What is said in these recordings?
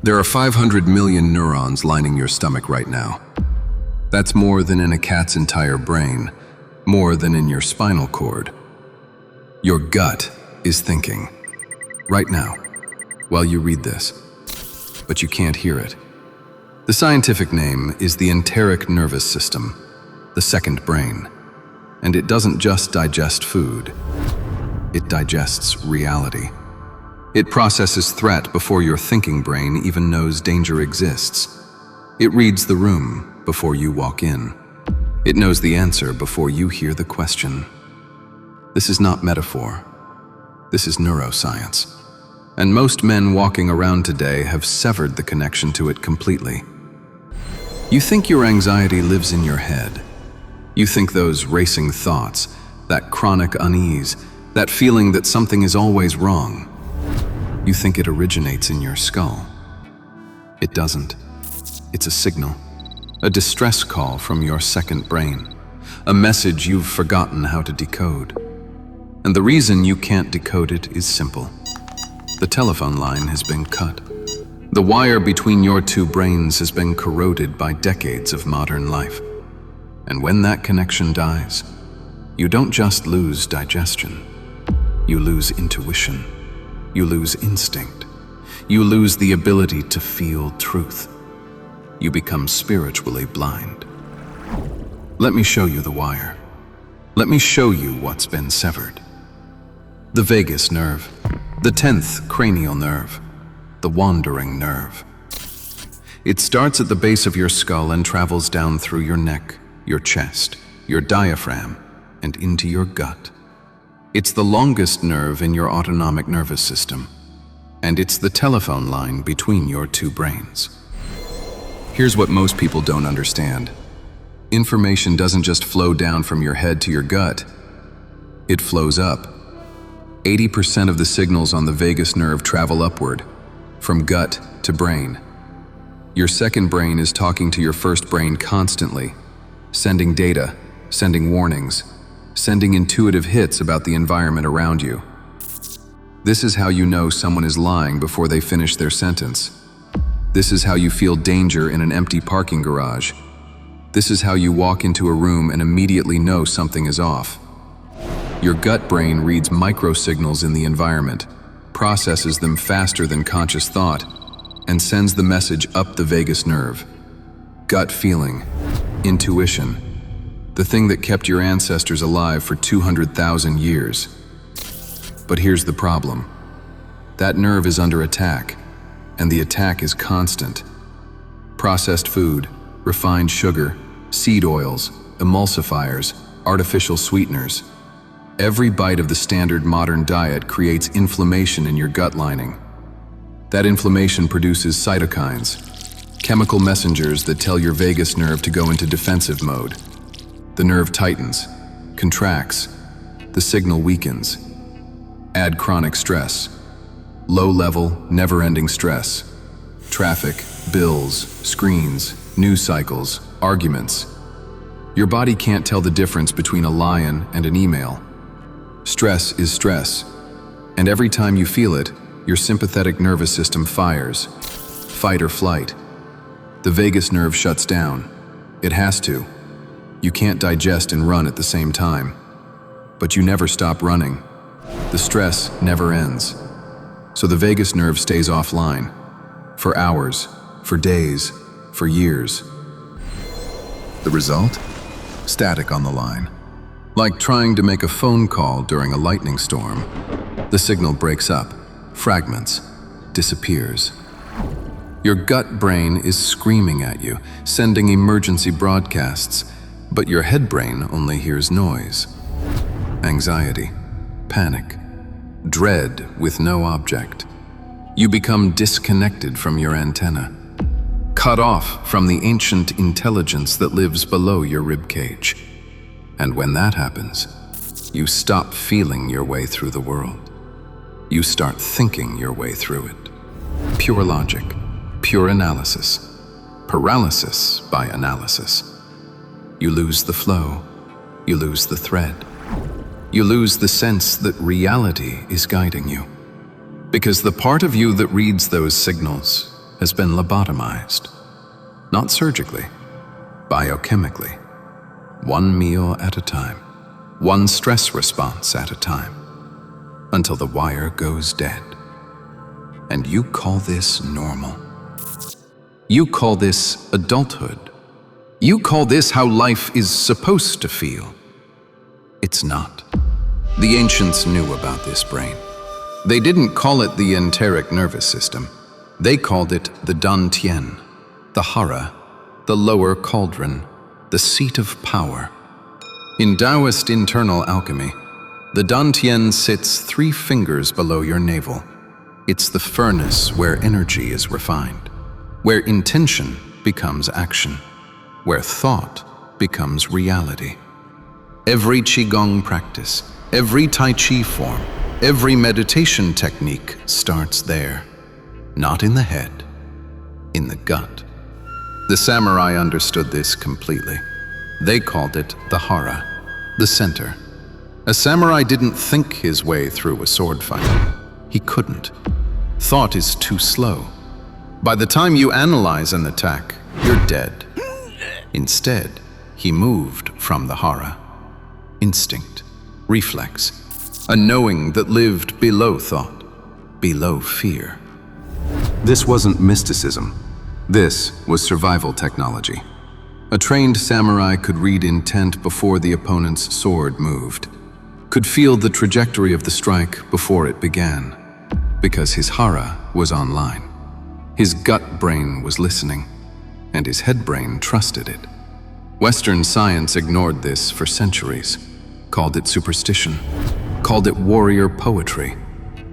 There are 500 million neurons lining your stomach right now. That's more than in a cat's entire brain, more than in your spinal cord. Your gut is thinking, right now, while you read this, but you can't hear it. The scientific name is the Enteric Nervous System, the second brain, and it doesn't just digest food, it digests reality. It processes threat before your thinking brain even knows danger exists. It reads the room before you walk in. It knows the answer before you hear the question. This is not metaphor. This is neuroscience. And most men walking around today have severed the connection to it completely. You think your anxiety lives in your head. You think those racing thoughts, that chronic unease, that feeling that something is always wrong, you think it originates in your skull. It doesn't. It's a signal, a distress call from your second brain, a message you've forgotten how to decode. And the reason you can't decode it is simple. The telephone line has been cut. The wire between your two brains has been corroded by decades of modern life. And when that connection dies, you don't just lose digestion. You lose intuition. You lose instinct. You lose the ability to feel truth. You become spiritually blind. Let me show you the wire. Let me show you what's been severed. The vagus nerve, the 10th cranial nerve, the wandering nerve. It starts at the base of your skull and travels down through your neck, your chest, your diaphragm, and into your gut. It's the longest nerve in your autonomic nervous system, and it's the telephone line between your two brains. Here's what most people don't understand. Information doesn't just flow down from your head to your gut. It flows up. 80% of the signals on the vagus nerve travel upward, from gut to brain. Your second brain is talking to your first brain constantly, sending data, sending warnings, sending intuitive hits about the environment around you. This is how you know someone is lying before they finish their sentence. This is how you feel danger in an empty parking garage. This is how you walk into a room and immediately know something is off. Your gut brain reads microsignals in the environment, processes them faster than conscious thought, and sends the message up the vagus nerve. Gut feeling, intuition, the thing that kept your ancestors alive for 200,000 years. But here's the problem. That nerve is under attack, and the attack is constant. Processed food, refined sugar, seed oils, emulsifiers, artificial sweeteners. Every bite of the standard modern diet creates inflammation in your gut lining. That inflammation produces cytokines, chemical messengers that tell your vagus nerve to go into defensive mode. The nerve tightens, contracts, the signal weakens. Add chronic stress, low-level, never-ending stress. Traffic, bills, screens, news cycles, arguments. Your body can't tell the difference between a lion and an email. Stress is stress, and every time you feel it, your sympathetic nervous system fires. Fight or flight. The vagus nerve shuts down. It has to. You can't digest and run at the same time. But you never stop running. The stress never ends. So the vagus nerve stays offline. For hours, for days, for years. The result? Static on the line. Like trying to make a phone call during a lightning storm. The signal breaks up, fragments, disappears. Your gut brain is screaming at you, sending emergency broadcasts, but your head brain only hears noise. Anxiety, panic, dread with no object. You become disconnected from your antenna, cut off from the ancient intelligence that lives below your ribcage. And when that happens, you stop feeling your way through the world. You start thinking your way through it. Pure logic, pure analysis, paralysis by analysis. You lose the flow, you lose the thread. You lose the sense that reality is guiding you. Because the part of you that reads those signals has been lobotomized. Not surgically, biochemically. One meal at a time, one stress response at a time, until the wire goes dead. And you call this normal? You call this adulthood? You call this how life is supposed to feel? It's not. The ancients knew about this brain. They didn't call it the enteric nervous system. They called it the dantian, the hara, the lower cauldron, the seat of power. In Taoist internal alchemy, the dantian sits 3 fingers below your navel. It's the furnace where energy is refined, where intention becomes action, where thought becomes reality. Every Qigong practice, every Tai Chi form, every meditation technique starts there. Not in the head, in the gut. The samurai understood this completely. They called it the hara, the center. A samurai didn't think his way through a sword fight. He couldn't. Thought is too slow. By the time you analyze an attack, you're dead. Instead, he moved from the hara. Instinct, reflex, a knowing that lived below thought, below fear. This wasn't mysticism. This was survival technology. A trained samurai could read intent before the opponent's sword moved, could feel the trajectory of the strike before it began, because his hara was online. His gut brain was listening, and his head brain trusted it. Western science ignored this for centuries, called it superstition, called it warrior poetry,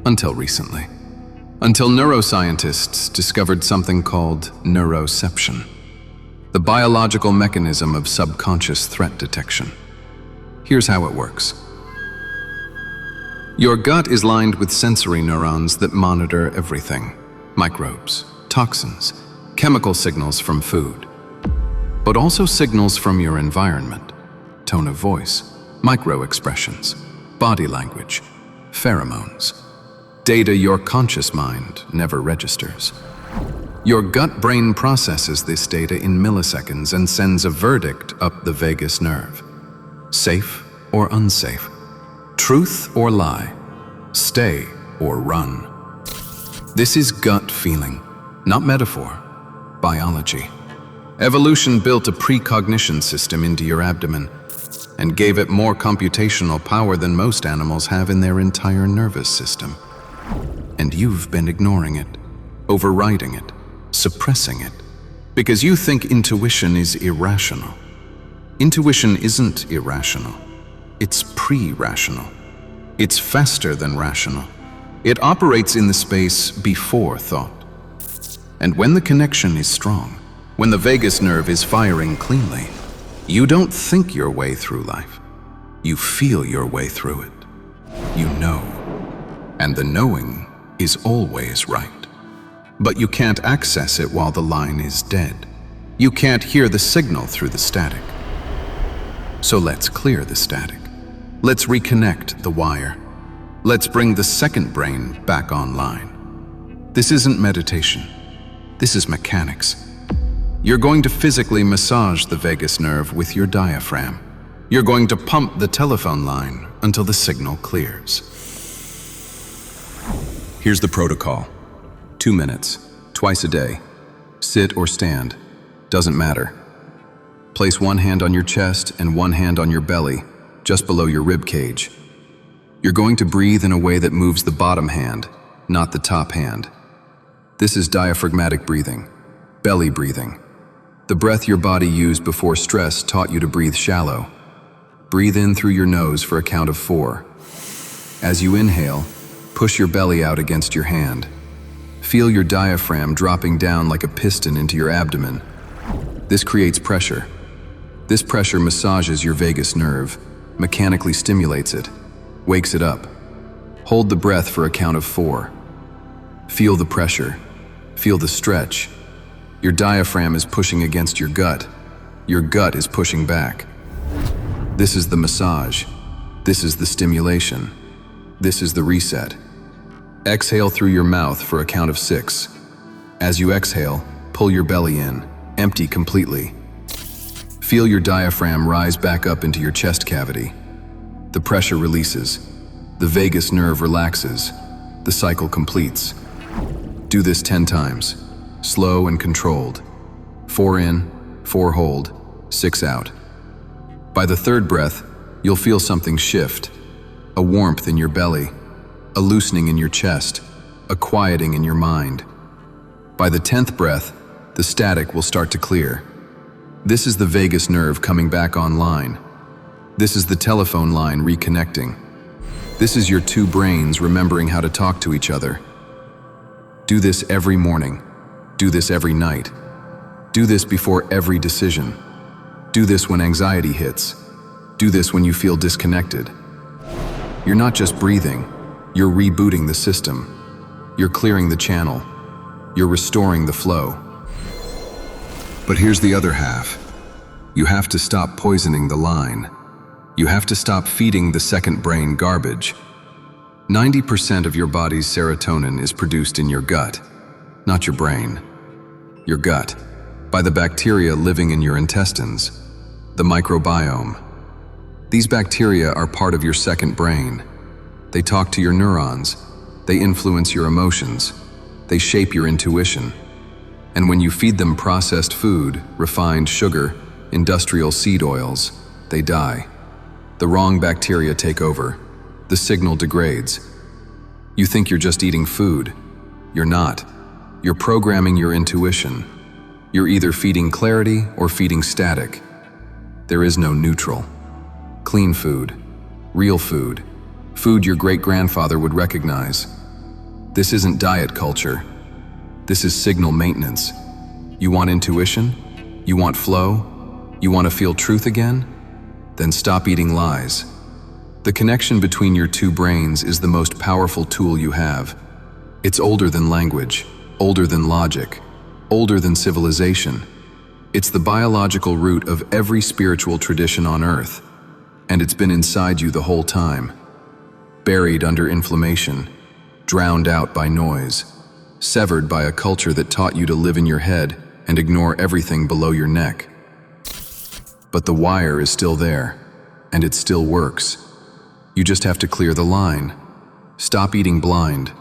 until recently. Until neuroscientists discovered something called neuroception, the biological mechanism of subconscious threat detection. Here's how it works. Your gut is lined with sensory neurons that monitor everything: microbes, toxins, chemical signals from food, but also signals from your environment: tone of voice, micro-expressions, body language, pheromones. Data your conscious mind never registers. Your gut brain processes this data in milliseconds and sends a verdict up the vagus nerve. Safe or unsafe? Truth or lie? Stay or run? This is gut feeling, not metaphor, biology. Evolution built a precognition system into your abdomen and gave it more computational power than most animals have in their entire nervous system. And you've been ignoring it, overriding it, suppressing it, because you think intuition is irrational. Intuition isn't irrational. It's pre-rational. It's faster than rational. It operates in the space before thought. And when the connection is strong, when the vagus nerve is firing cleanly, you don't think your way through life. You feel your way through it. You know. And the knowing is always right. But you can't access it while the line is dead. You can't hear the signal through the static. So let's clear the static. Let's reconnect the wire. Let's bring the second brain back online. This isn't meditation. This is mechanics. You're going to physically massage the vagus nerve with your diaphragm. You're going to pump the telephone line until the signal clears. Here's the protocol. 2 minutes, twice a day. Sit or stand, doesn't matter. Place one hand on your chest and one hand on your belly, just below your rib cage. You're going to breathe in a way that moves the bottom hand, not the top hand. This is diaphragmatic breathing, belly breathing. The breath your body used before stress taught you to breathe shallow. Breathe in through your nose for a count of 4. As you inhale, push your belly out against your hand. Feel your diaphragm dropping down like a piston into your abdomen. This creates pressure. This pressure massages your vagus nerve, mechanically stimulates it, wakes it up. Hold the breath for a count of 4. Feel the pressure. Feel the stretch. Your diaphragm is pushing against your gut. Your gut is pushing back. This is the massage. This is the stimulation. This is the reset. Exhale through your mouth for a count of 6. As you exhale, pull your belly in, empty completely. Feel your diaphragm rise back up into your chest cavity. The pressure releases. The vagus nerve relaxes. The cycle completes. Do this 10 times, slow and controlled. 4 in, 4 hold, 6 out. By the third breath, you'll feel something shift. A warmth in your belly, a loosening in your chest, a quieting in your mind. By the 10th breath, the static will start to clear. This is the vagus nerve coming back online. This is the telephone line reconnecting. This is your two brains remembering how to talk to each other. Do this every morning. Do this every night. Do this before every decision. Do this when anxiety hits. Do this when you feel disconnected. You're not just breathing, you're rebooting the system. You're clearing the channel. You're restoring the flow. But here's the other half. You have to stop poisoning the line. You have to stop feeding the second brain garbage. 90% of your body's serotonin is produced in your gut, not your brain. Your gut, by the bacteria living in your intestines, the microbiome. These bacteria are part of your second brain. They talk to your neurons. They influence your emotions. They shape your intuition. And when you feed them processed food, refined sugar, industrial seed oils, they die. The wrong bacteria take over. The signal degrades. You think you're just eating food. You're not. You're programming your intuition. You're either feeding clarity or feeding static. There is no neutral. Clean food, real food, food your great-grandfather would recognize. This isn't diet culture. This is signal maintenance. You want intuition? You want flow? You want to feel truth again? Then stop eating lies. The connection between your two brains is the most powerful tool you have. It's older than language, older than logic, older than civilization. It's the biological root of every spiritual tradition on earth. And it's been inside you the whole time. Buried under inflammation, drowned out by noise, severed by a culture that taught you to live in your head and ignore everything below your neck. But the wire is still there, and it still works. You just have to clear the line. Stop eating blind.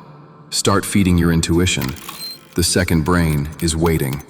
Start feeding your intuition. The second brain is waiting.